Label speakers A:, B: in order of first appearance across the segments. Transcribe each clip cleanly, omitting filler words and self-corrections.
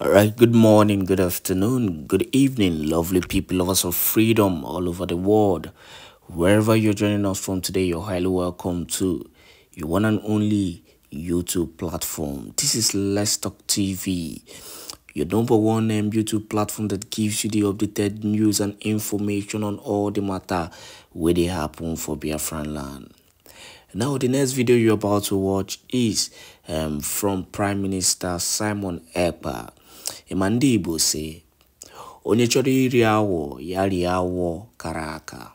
A: All right, good morning, good afternoon, good evening, lovely people, lovers of freedom all over the world. Wherever you're joining us from today, you're highly welcome to your one and only YouTube platform. This is Let's Talk TV, your number one YouTube platform that gives you the updated news and information on all the matter where they happen for Biafran land. Now, the next video you're about to watch is from Prime Minister Simon Èkpá. Ndị Igbo say, onye chọrọ iri awọ, ya rie awọ kara aka.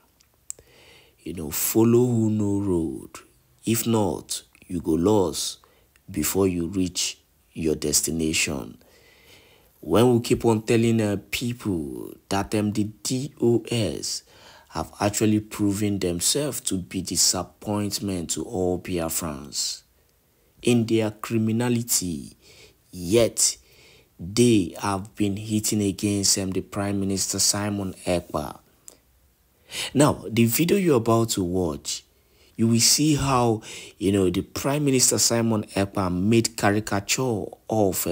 A: Follow who know road. If not, you go lost before you reach your destination. When we keep on telling people that the DOS have actually proven themselves to be disappointment to all Biafrans in their criminality, yet they have been hitting against the Prime Minister Simon Èkpá. Now, the video you're about to watch, you will see how, the Prime Minister Simon Èkpá made caricature of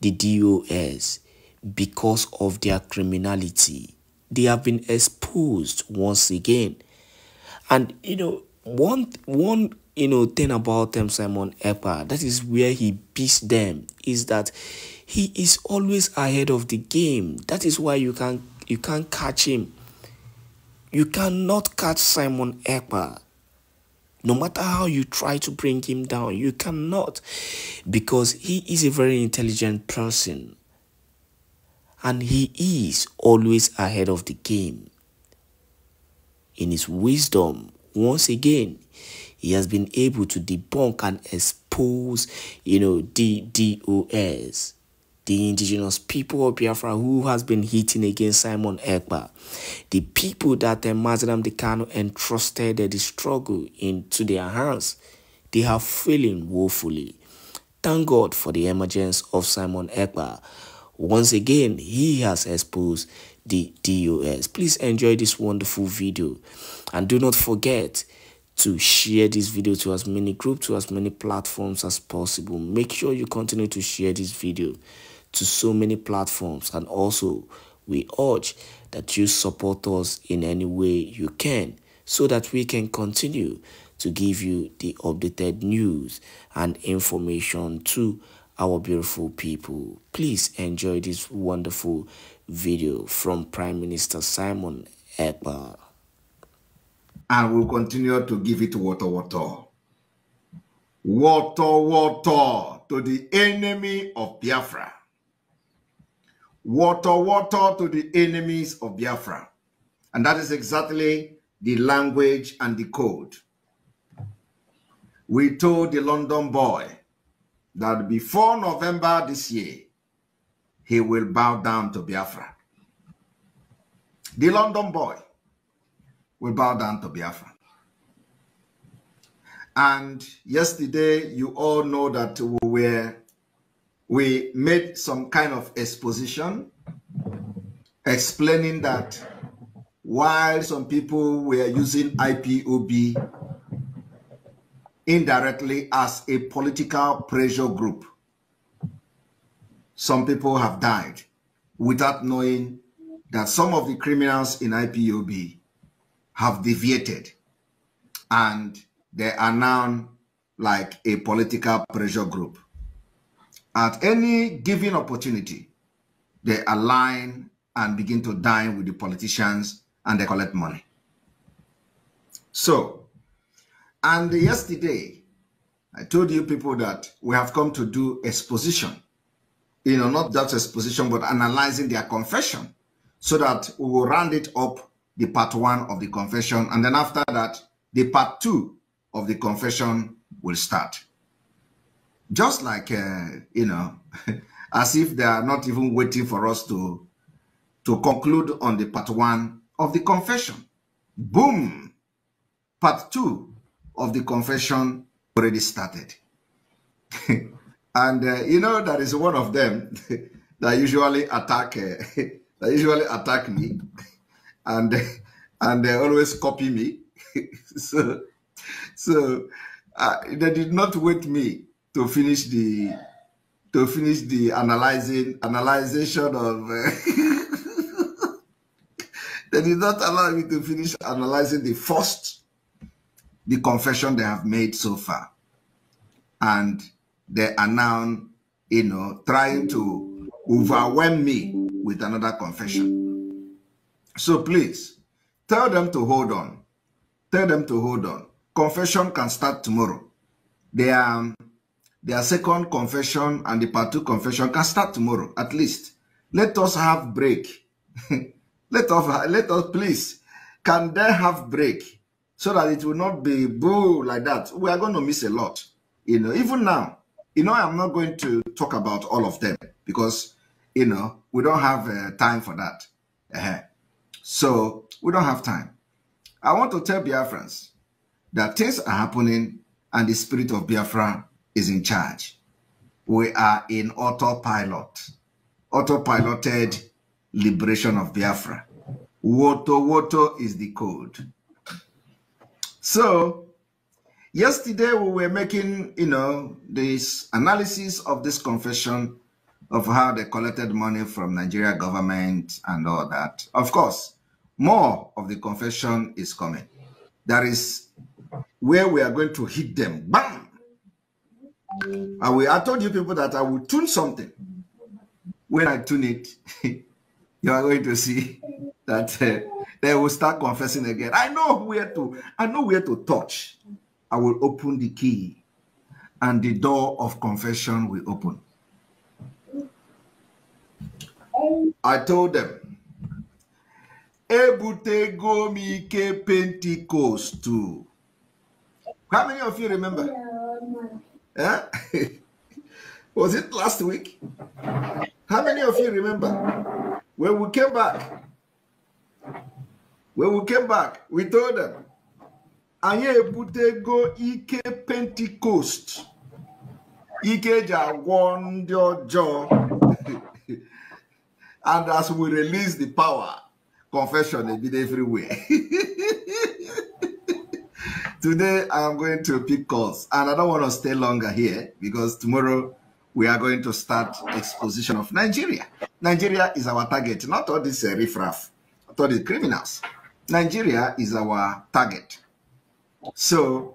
A: the DOS because of their criminality. They have been exposed once again. And, one thing about Simon Èkpá, that is where he beats them, is that he is always ahead of the game. That is why you can't catch him. You cannot catch Simon Èkpá. No matter how you try to bring him down, you cannot, because he is a very intelligent person. And he is always ahead of the game. In his wisdom, once again, he has been able to debunk and expose, the DOS, the indigenous people of Biafra who has been hitting against Simon Èkpá, the people that Mazi Kanu entrusted the struggle into their hands. They are failing woefully. Thank God for the emergence of Simon Èkpá. Once again, he has exposed the DOS. Please enjoy this wonderful video. And do not forget to share this video to as many groups, to as many platforms as possible. Make sure you continue to share this video to so many platforms. And also, we urge that you support us in any way you can so that we can continue to give you the updated news and information to our beautiful people. Please enjoy this wonderful video from Prime Minister Simon Èkpá.
B: And we'll continue to give it water. Water to the enemy of Biafra. Water to the enemies of Biafra. And that is exactly the language and the code. We told the London boy that before November this year, he will bow down to Biafra. The London boy will bow down to Biafra. And yesterday, you all know that we made some kind of exposition explaining that while some people were using IPOB indirectly as a political pressure group, some people have died without knowing that some of the criminals in IPOB have deviated and they are now like a political pressure group. At any given opportunity, they align and begin to dine with the politicians and they collect money. So, and yesterday, I told you people that we have come to do exposition. Not just exposition, but analyzing their confession so that we will round it up, the part 1 of the confession. And then after that, the part 2 of the confession will start. Just like, as if they are not even waiting for us to conclude on the part 1 of the confession. Boom! Part 2 of the confession already started. And, that is one of them that usually attack me and they always copy me. so they did not wait me to finish the to finish the analyzation of. They did not allow me to finish analyzing the confession they have made so far, and they are now, trying to overwhelm me with another confession. So please tell them to hold on. Tell them to hold on. Confession can start tomorrow. Their second confession and the part 2 confession can start tomorrow, at least. Let us have break. let us please. Can they have break so that it will not be boo like that? We are going to miss a lot. Even now, I'm not going to talk about all of them because, we don't have time for that. So we don't have time. I want to tell Biafrans that things are happening and the spirit of Biafra is in charge. We are in autopilot. Autopiloted liberation of Biafra. Woto is the code. So, yesterday we were making, this analysis of this confession of how they collected money from Nigeria government and all that. Of course, more of the confession is coming. That is where we are going to hit them. Bam! I told you people that I will tune something. When I tune it, you are going to see that they will start confessing again. I know where to touch. I will open the key and the door of confession will open. I told them, Ebutego Mike Pentecost too. How many of you remember? Yeah? Was it last week? How many of you remember? When we came back, we told them, Anye Ebutego Ike Pentecost. Ike Jawon Jojo. And as we release the power, confession will be everywhere. Today, I am going to pick calls. And I don't want to stay longer here because tomorrow we are going to start exposition of Nigeria. Nigeria is our target, not all these riffraff, not all the criminals. Nigeria is our target. So,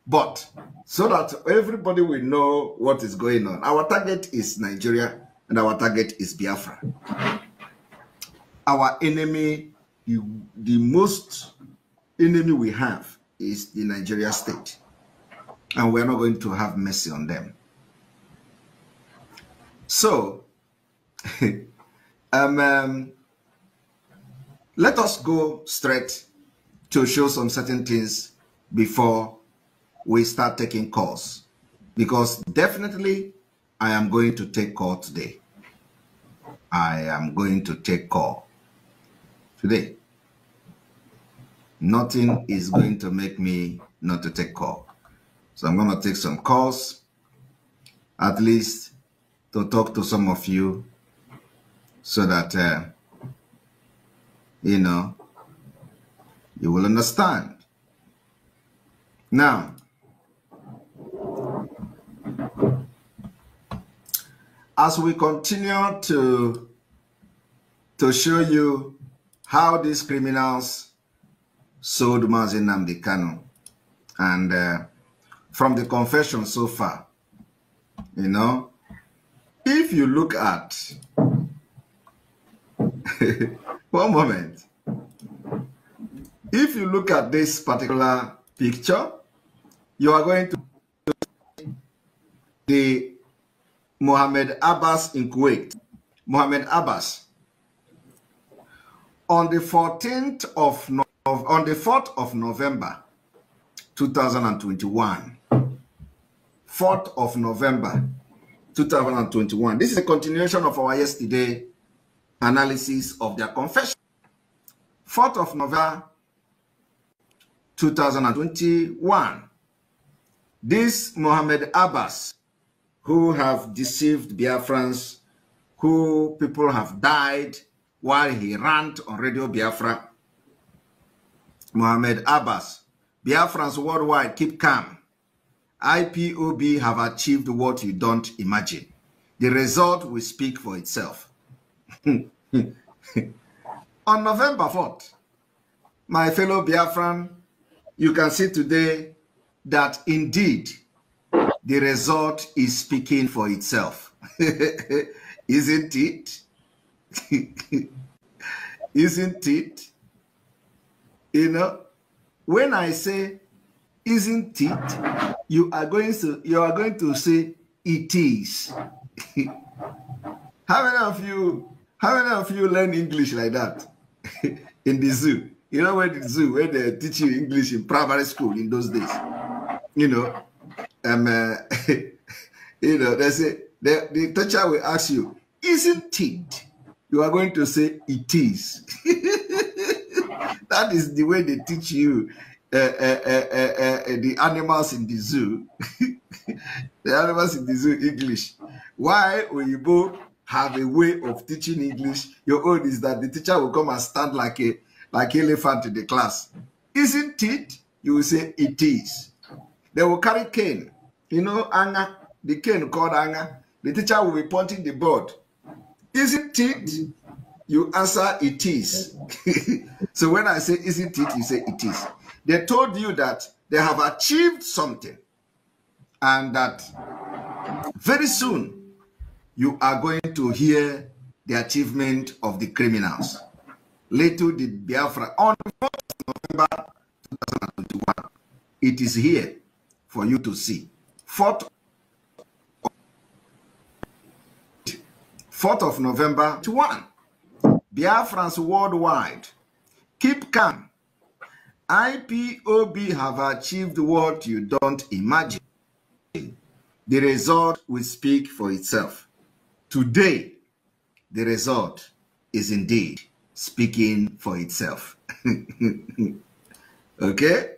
B: but so that everybody will know what is going on. Our target is Nigeria. And our target is Biafra. Our enemy, the most enemy we have is the Nigeria state. And we're not going to have mercy on them. So, let us go straight to show some certain things before we start taking calls. Because definitely, I am going to take call today. I am going to take call today. Nothing is going to make me not to take call. So I'm going to take some calls, at least to talk to some of you so that, you will understand. Now, as we continue to show you how these criminals sold Mazi Nnamdi Kanu, and from the confession so far, if you look at, one moment, if you look at this particular picture, you are going to see the Mohammed Abbas in Kuwait. Mohammed Abbas. On the 4th of November 2021. 4th of November 2021. This is a continuation of our yesterday analysis of their confession. 4th of November 2021. This Mohammed Abbas, who have deceived Biafrans, who people have died while he ranted on Radio Biafra. Mohammed Abbas, Biafrans worldwide, keep calm. IPOB have achieved what you don't imagine. The result will speak for itself. On November 4th, my fellow Biafran, you can see today that indeed the result is speaking for itself. Isn't it? Isn't it? You know, when I say isn't it, you are going to say it is. How many of you learn English like that in the zoo? You know, where the zoo, where they teach you English in primary school in those days. You know, you know, they say the teacher will ask you, isn't it? You are going to say it is. That is the way they teach you the animals in the zoo. The animals in the zoo English. Why Oyibo have a way of teaching English? Your own is that the teacher will come and stand like elephant in the class. Isn't it? You will say it is. They will carry cane. You know, Anga, the cane called Anga. The teacher will be pointing the board. Isn't it? You answer it is. So when I say isn't it, you say it is. They told you that they have achieved something and that very soon you are going to hear the achievement of the criminals. Little did Biafra, on the 1st of November 2021, it is here for you to see. 4th of November 21. Biafrans worldwide, keep calm. IPOB have achieved what you don't imagine. The result will speak for itself. Today, the result is indeed speaking for itself. Okay?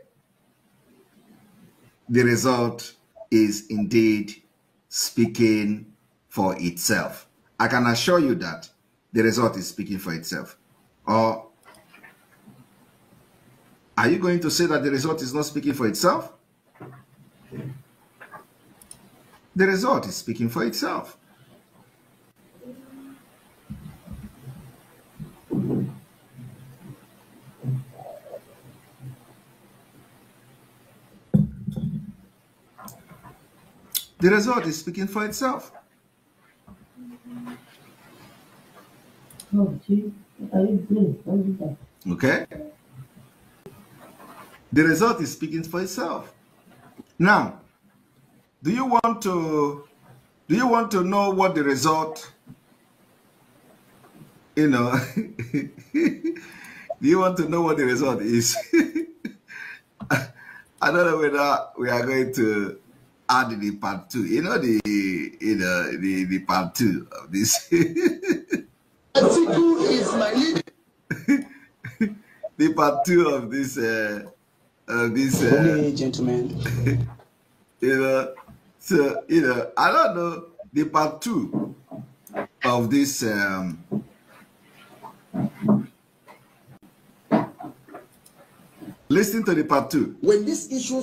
B: The result is indeed speaking for itself. I can assure you that the result is speaking for itself. Or are you going to say that the result is not speaking for itself? The result is speaking for itself. The result is speaking for itself. Okay? The result is speaking for itself. Now, do you want to know what the result, you know, do you want to know what the result is? I don't know whether we are going to add the part 2. You know, the part 2 of this. Article is my lead. The part 2 of this
C: okay, gentlemen.
B: You know, so you know, I don't know the part 2 of this listen to the part 2.
D: When this issue,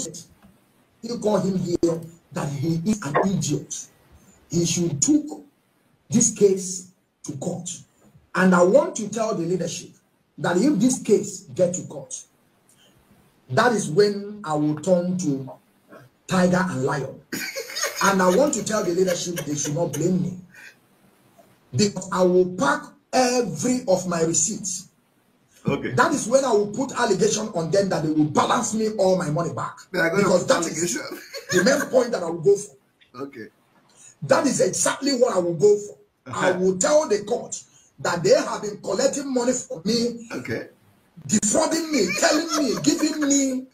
D: you call him here that he is an idiot. He should take this case to court. And I want to tell the leadership that if this case gets to court, that is when I will turn to tiger and lion. And I want to tell the leadership they should not blame me, because I will pack every of my receipts.
B: Okay.
D: That is when I will put allegation on them that they will balance me all my money back. Because that is the main point that I will go for.
B: Okay.
D: That is exactly what I will go for. I will tell the court that they have been collecting money from me, defrauding me, telling me, giving me,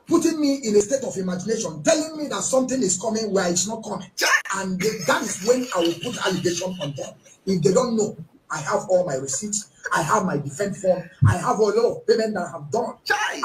D: putting me in a state of imagination, telling me that something is coming where it's not coming. And that is when I will put allegation on them. If they don't know, I have all my receipts, I have my defense form, I have a lot of payment that I have done.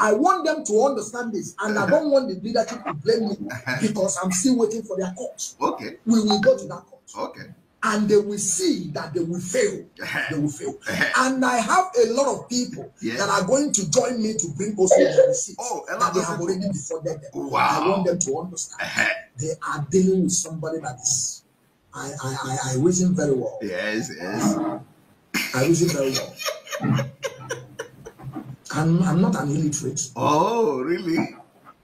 D: I want them to understand this, and I don't want the leadership to blame me because I'm still waiting for their court.
B: Okay.
D: We will go to that court.
B: Okay.
D: and they will see that they will fail. They will fail. And I have a lot of people that are going to join me to bring also the receipts that they have already defrauded them. Wow. I want them to understand they are dealing with somebody that is. I reason very well.
B: Yes.
D: I reason very well. I'm not an illiterate.
B: Oh, really?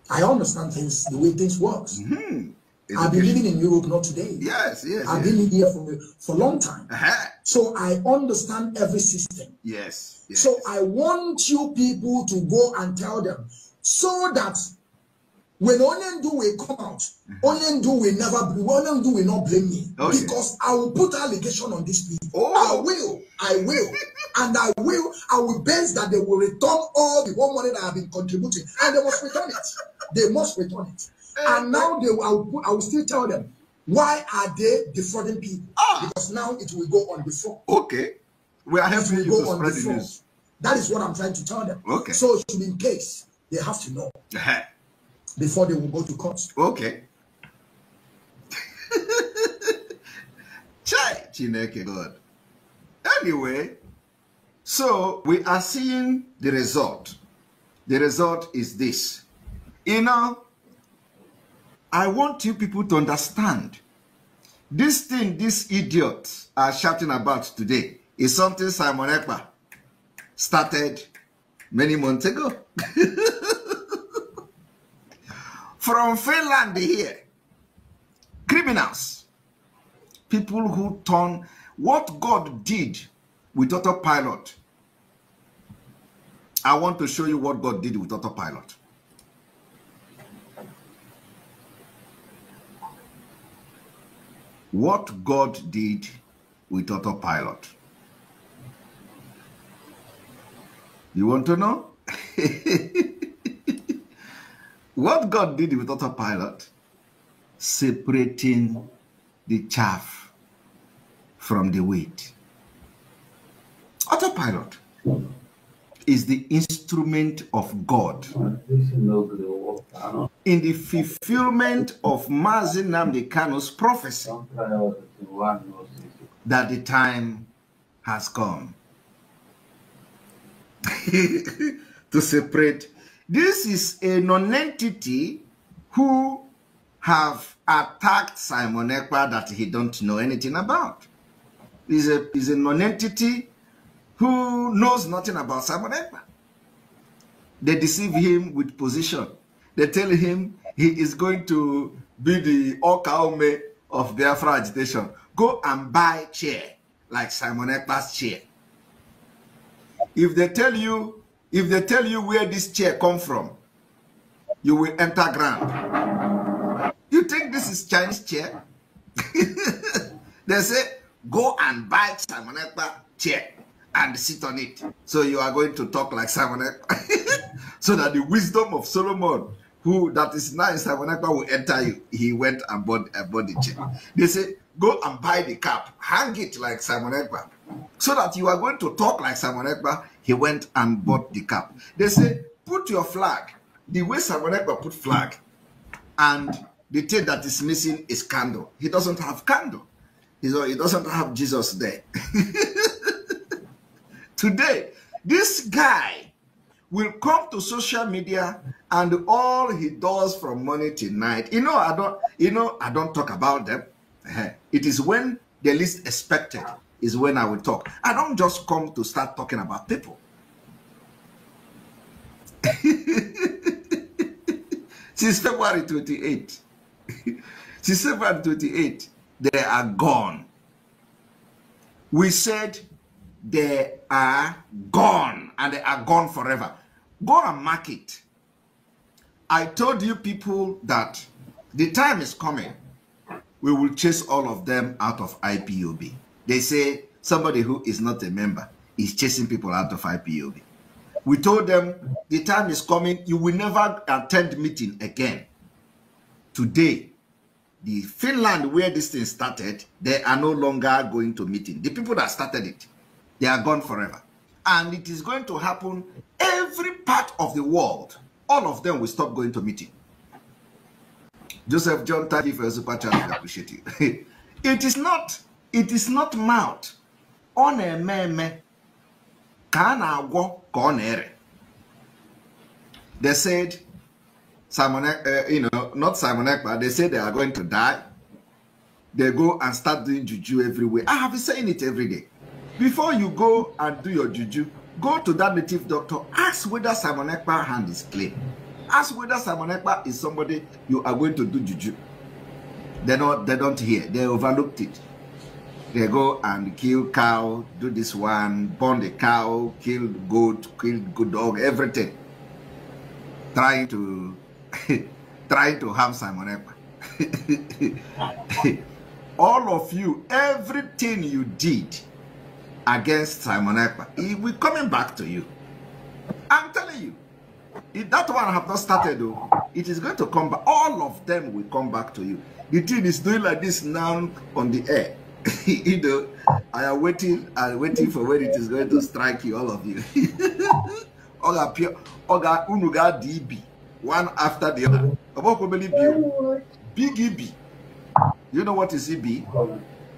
D: I understand things, the way things work. I've been living in Europe not today.
B: Yes.
D: I've been here for a long time. So I understand every system.
B: Yes.
D: So I want you people to go and tell them so that when Onyendu will come out, Onyendu will not blame me because I will put allegation on these people. I will, and I will base that they will return all the money that I have been contributing, and they must return it. They must return it. And now I will still tell them why are they defrauding people? Because now it will go on the front.
B: Okay, we are helping you to spread the news.
D: That is what I'm trying to tell them.
B: Okay.
D: So in case they have to know before they will go to court.
B: Okay. Chai Chineke God. Anyway, so we are seeing the result. The result is this. You know, I want you people to understand this thing these idiots are shouting about today is something Simon Èkpá started many months ago. From Finland here, criminals, people who turn what God did with autopilot. I want to show you what God did with autopilot. What God did with autopilot. You want to know? What God did with autopilot? Separating the chaff from the wheat. Autopilot is the instrument of God in the fulfillment of Mazi Nnamdi Kanu's prophecy that the time has come to separate. This is a non-entity who have attacked Simon Èkpá that he don't know anything about. He's a non-entity who knows nothing about Simon Èkpá. They deceive him with position. They tell him he is going to be the Okaume of Biafra agitation. Go and buy chair like Simon Ekpa's chair. If they tell you where this chair come from, you will enter ground. You think this is Chinese chair? They say, go and buy Simon Èkpá chair and sit on it. So you are going to talk like Simon Èkpá. So that the wisdom of Solomon, who that is now in Simon Èkpá, will enter you. He went and bought the chair. They say, go and buy the cap, hang it like Simon Èkpá. So that you are going to talk like Simon Èkpá. He went and bought the cap. They say, put your flag. The way Simon Èkpá put flag, and the thing that is missing is candle. He doesn't have candle. He doesn't have Jesus there. Today, this guy will come to social media and all he does from morning till night. I don't talk about them. It is when the least expected is when I will talk. I don't just come to start talking about people. Since February 28, since February 28, they are gone. We said they are gone, and they are gone forever. Go and mark it. I told you people that the time is coming. We will chase all of them out of IPOB. They say somebody who is not a member is chasing people out of IPOB. We told them the time is coming. You will never attend meeting again. Today, the Finland where this thing started, they are no longer going to meeting. The people that started it, they are gone forever. And it is going to happen every part of the world. All of them will stop going to meeting. Joseph John, thank you for your super chat. I appreciate you. It is not It is not mouth. On a meme. Kana go konere. They said, Simon, not Simon Èkpá, they said they are going to die. They go and start doing juju everywhere. I have been saying it every day. Before you go and do your juju, go to that native doctor, ask whether Simon Èkpá's hand is clean. Ask whether Simon Èkpá is somebody you are going to do juju. They don't hear. They overlooked it. They go and kill cow, do this one, burn the cow, kill goat, kill good dog, everything. Trying to harm Simon Èkpá. All of you, everything you did against Simon Èkpá, it will coming back to you. I'm telling you. If that one have not started though, it is going to come back. All of them will come back to you. The thing is doing like this now on the air. You know, I am waiting for when it is going to strike you, all of you. Oga Unuga DB, one after the other. Big EB. You know what is EB?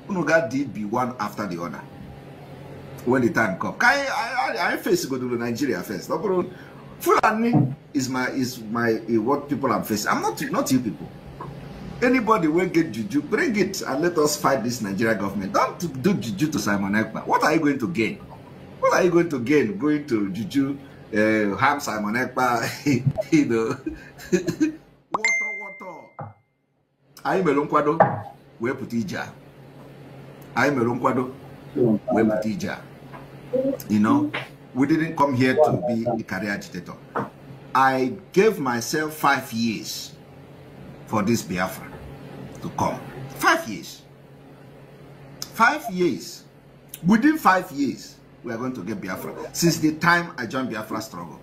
B: Unuga DB, one after the other. When the time comes. I face go to Nigeria first. Fulani is my what people are facing. I'm not you people. Anybody will get juju, bring it and let us fight this Nigeria government. Don't do juju to Simon Èkpá. What are you going to gain? What are you going to gain going to juju, harm Simon Èkpá? You know, water. I melonkwado, we put ija. I melonkwado, we put ija. You know, we didn't come here to be a career agitator. I gave myself 5 years for this Biafra to come. 5 years. 5 years. Within 5 years, we are going to get Biafra. Since the time I joined Biafra struggle.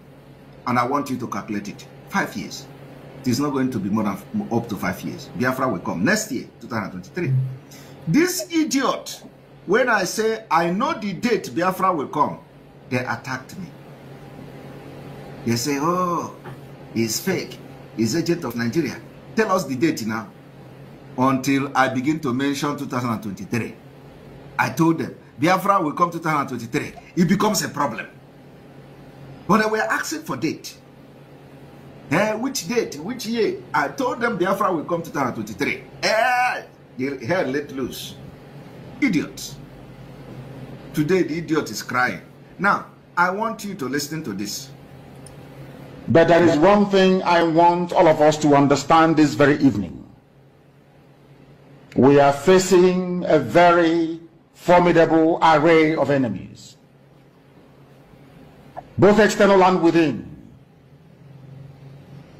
B: And I want you to calculate it. 5 years. It is not going to be more than up to 5 years. Biafra will come next year, 2023. This idiot, when I say I know the date Biafra will come, they attacked me. They say, oh, he's fake. He's agent of Nigeria. Tell us the date now. Until I begin to mention 2023. I told them, Biafra will come 2023. It becomes a problem. But they were asking for date. Which date? Which year? I told them Biafra will come 2023. They had let loose. Idiots. Today the idiot is crying. Now, I want you to listen to this.
C: But there is one thing I want all of us to understand this very evening. We are facing a very formidable array of enemies, both external and within.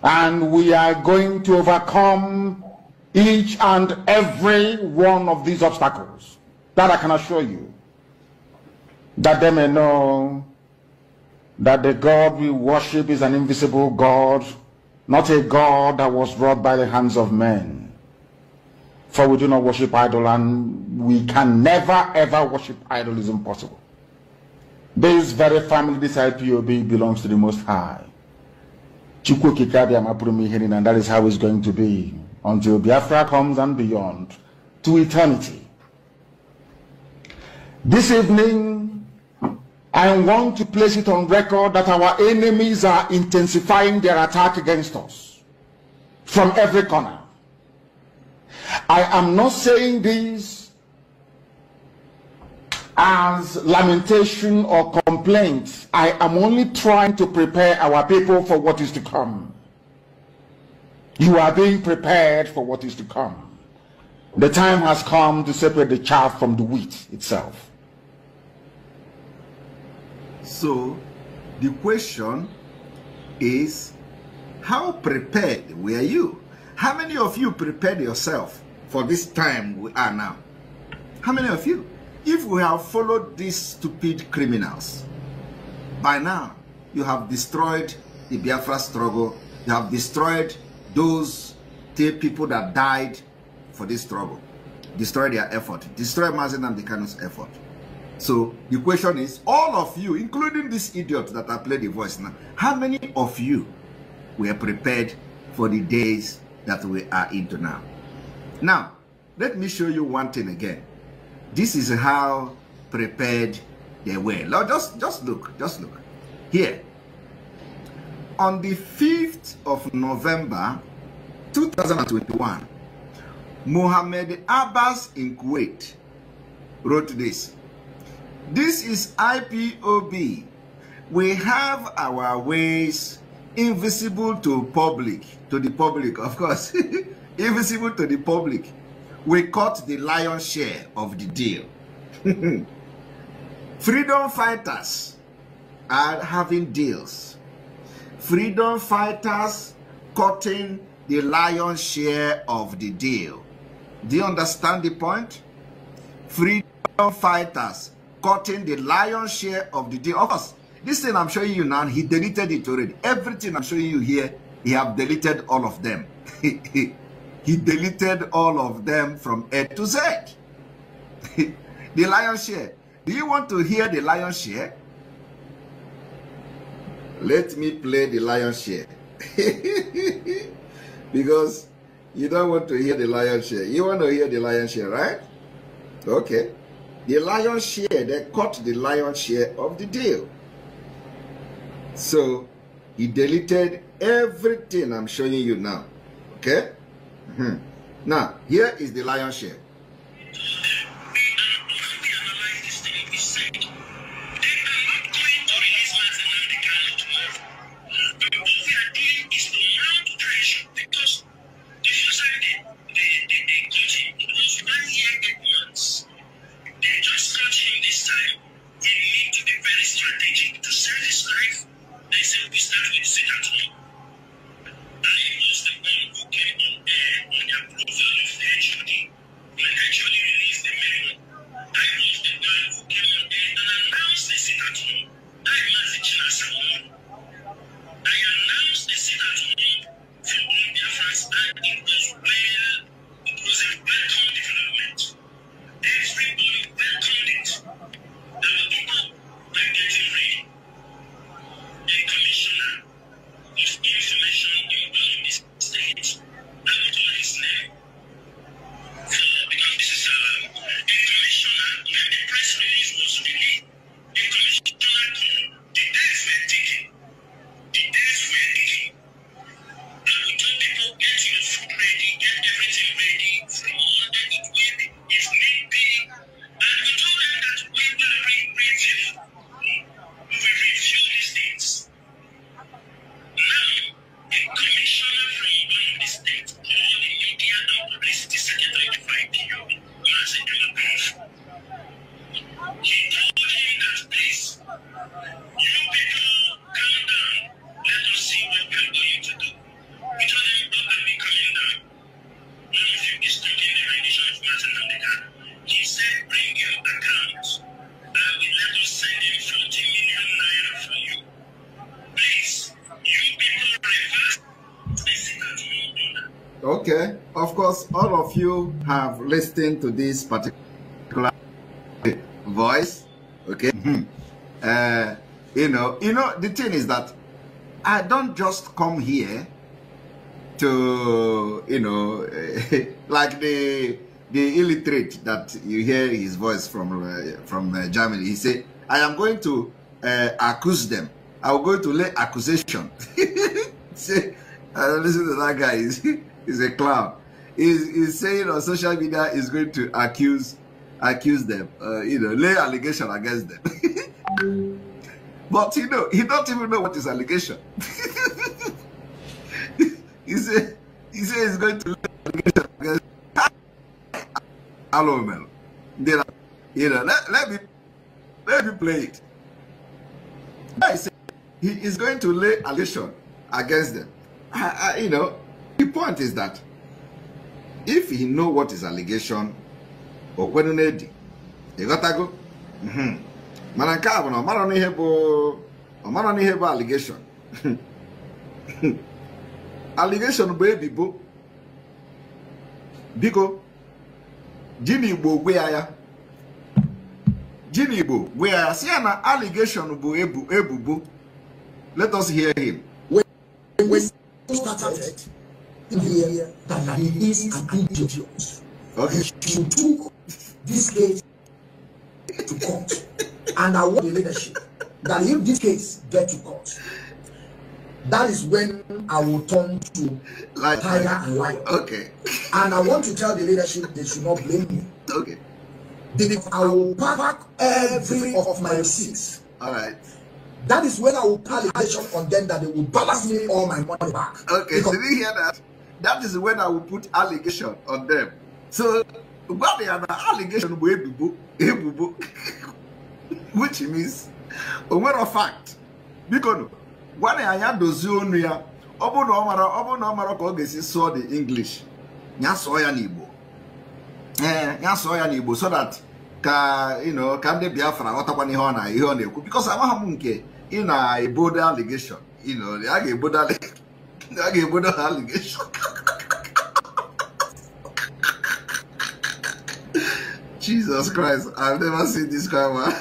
C: And we are going to overcome each and every one of these obstacles. That I can assure you. That they may know that the God we worship is an invisible God, not a God that was wrought by the hands of men. For we do not worship idol, and we can never ever worship idol. Is impossible. This very family, this IPOB, belongs to the Most High. And that is how it's going to be until Biafra comes and beyond, to eternity. This evening, I want to place it on record that our enemies are intensifying their attack against us from every corner. I am not saying this as lamentation or complaint. I am only trying to prepare our people for what is to come. You are being prepared for what is to come. The time has come to separate the chaff from the wheat itself.
B: So, the question is, how prepared were you? How many of you prepared yourself for this time we are now? How many of you? If we have followed these stupid criminals, by now you have destroyed the Biafra struggle. You have destroyed those people that died for this struggle. Destroyed their effort. Destroyed Mazen and Dekano's effort. So the question is, all of you, including this idiot that I played the voice now, how many of you were prepared for the days that we are into now? Now, let me show you one thing again. This is how prepared they were. Now just look. Here. On the 5th of November 2021, Mohammed Abbas in Kuwait wrote this. This is IPOB. We have our ways invisible to the public, of course. Invisible to the public. We cut the lion's share of the deal. Freedom fighters are having deals. Freedom fighters cutting the lion's share of the deal. Do you understand the point? Freedom fighters cutting the lion's share of the deal. Of course, this thing I'm showing you now, he deleted it already. Everything I'm showing you here, he have deleted all of them. He deleted all of them from A to Z. The lion's share. Do you want to hear the lion's share? Let me play the lion's share. Because you don't want to hear the lion's share. You want to hear the lion's share, right? Okay. The lion's share, they cut the lion's share of the deal. So, he deleted everything I'm showing you now. Okay? Now, here is the lion's share. Okay, of course, all of you have listened to this particular voice. Okay, you know, the thing is that I don't just come here to, like the illiterate that you hear his voice from Germany. He said, "I am going to accuse them. I will go to lay accusation." Say, listen to that guy. He's a clown. He's saying on social media he's going to accuse them, lay allegation against them. But he don't even know what is allegation. he said he's going to lay allegation against them. Hello, man. Let me play it. I said he is going to lay allegation against them. The point is that if he know what is allegation, or when he got to go, Mananka, no matter allegation. Allegation, baby, bo. Biko, Jimmy Bo, where Jimmy Bo, where see an allegation bo ebu. Let us hear him.
D: When started here that he is an idiot.
B: Okay.
D: She took Disgrace to court. And I want the leadership that if this case get to court, that is when I will turn to tiger and lion.
B: Okay.
D: And I want to tell the leadership they should not blame me.
B: Okay.
D: Because I will pack every of my receipts.
B: All right.
D: That is when I will put allegation on them that they will balance me all my money back.
B: Okay, because, did you hear that? That is when I will put allegation on them. So, what they are the allegation which means, a matter of fact, because when I had those own here, Obo no mara ko gesi saw the English. Nya so ya n'Igbo. Nya so ya n'Igbo so that ka can they Biafra watakwa ni ho na ekwu because amaha m nke in a border allegation, I get border allegation. Jesus Christ, I've never seen this guy, man.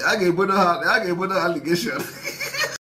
B: I get border allegation.